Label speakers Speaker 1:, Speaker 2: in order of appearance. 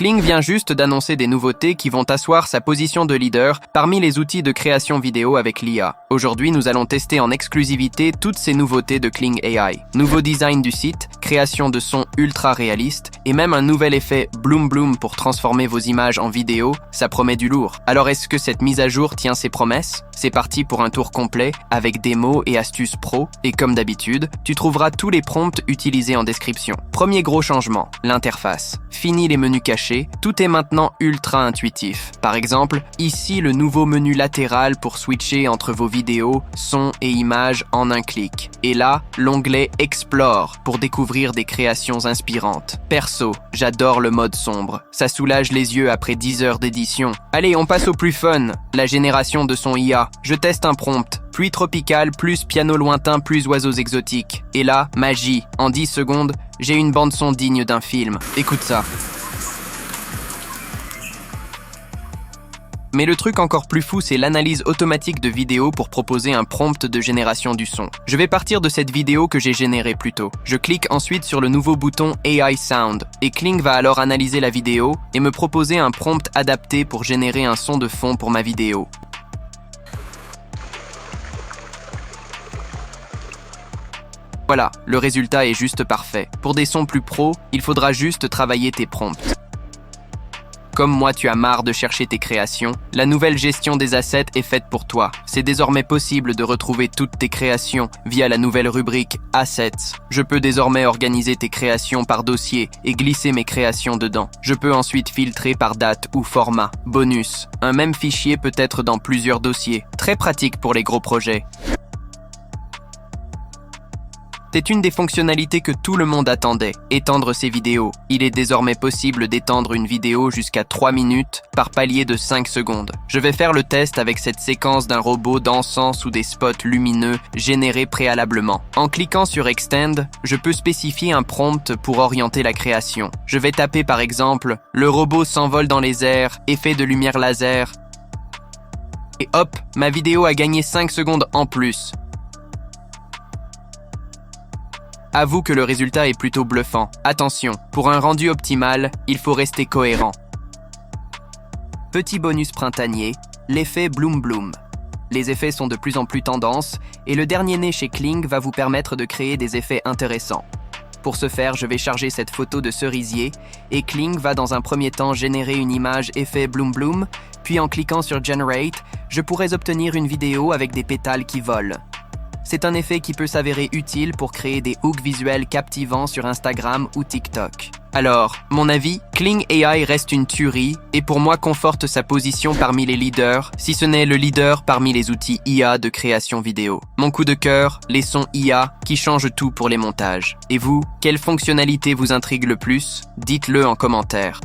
Speaker 1: Kling vient juste d'annoncer des nouveautés qui vont asseoir sa position de leader parmi les outils de création vidéo avec l'IA. Aujourd'hui, nous allons tester en exclusivité toutes ces nouveautés de Kling AI. Nouveau design du site, création de sons ultra réalistes et même un nouvel effet Bloom Bloom pour transformer vos images en vidéo, ça promet du lourd. Alors est-ce que cette mise à jour tient ses promesses? C'est parti pour un tour complet avec démos et astuces pro et comme d'habitude, tu trouveras tous les prompts utilisés en description. Premier gros changement, l'interface. Fini les menus cachés, tout est maintenant ultra intuitif. Par exemple, ici le nouveau menu latéral pour switcher entre vos vidéos, sons et images en un clic. Et là, l'onglet Explore pour découvrir des créations inspirantes. Perso, j'adore le mode sombre. Ça soulage les yeux après 10 heures d'édition. Allez, on passe au plus fun, la génération de son IA. Je teste un prompt. Pluie tropicale, plus piano lointain, plus oiseaux exotiques. Et là, magie. En 10 secondes, j'ai une bande-son digne d'un film. Écoute ça. Mais le truc encore plus fou, c'est l'analyse automatique de vidéos pour proposer un prompt de génération du son. Je vais partir de cette vidéo que j'ai générée plus tôt. Je clique ensuite sur le nouveau bouton AI Sound et Kling va alors analyser la vidéo et me proposer un prompt adapté pour générer un son de fond pour ma vidéo. Voilà, le résultat est juste parfait. Pour des sons plus pros, il faudra juste travailler tes prompts. Comme moi, tu as marre de chercher tes créations, la nouvelle gestion des assets est faite pour toi. C'est désormais possible de retrouver toutes tes créations via la nouvelle rubrique Assets. Je peux désormais organiser tes créations par dossier et glisser mes créations dedans. Je peux ensuite filtrer par date ou format. Bonus, un même fichier peut être dans plusieurs dossiers. Très pratique pour les gros projets. C'est une des fonctionnalités que tout le monde attendait, étendre ses vidéos. Il est désormais possible d'étendre une vidéo jusqu'à 3 minutes par palier de 5 secondes. Je vais faire le test avec cette séquence d'un robot dansant sous des spots lumineux générés préalablement. En cliquant sur Extend, je peux spécifier un prompt pour orienter la création. Je vais taper par exemple « Le robot s'envole dans les airs, effet de lumière laser » et hop, ma vidéo a gagné 5 secondes en plus. Avoue que le résultat est plutôt bluffant. Attention, pour un rendu optimal, il faut rester cohérent. Petit bonus printanier, l'effet Bloom Bloom. Les effets sont de plus en plus tendance et le dernier né chez Kling va vous permettre de créer des effets intéressants. Pour ce faire, je vais charger cette photo de cerisier et Kling va dans un premier temps générer une image effet Bloom Bloom, puis en cliquant sur Generate, je pourrais obtenir une vidéo avec des pétales qui volent. C'est un effet qui peut s'avérer utile pour créer des hooks visuels captivants sur Instagram ou TikTok. Alors, mon avis, Kling AI reste une tuerie et pour moi conforte sa position parmi les leaders, si ce n'est le leader parmi les outils IA de création vidéo. Mon coup de cœur, les sons IA qui changent tout pour les montages. Et vous, quelle fonctionnalité vous intrigue le plus? Dites-le en commentaire.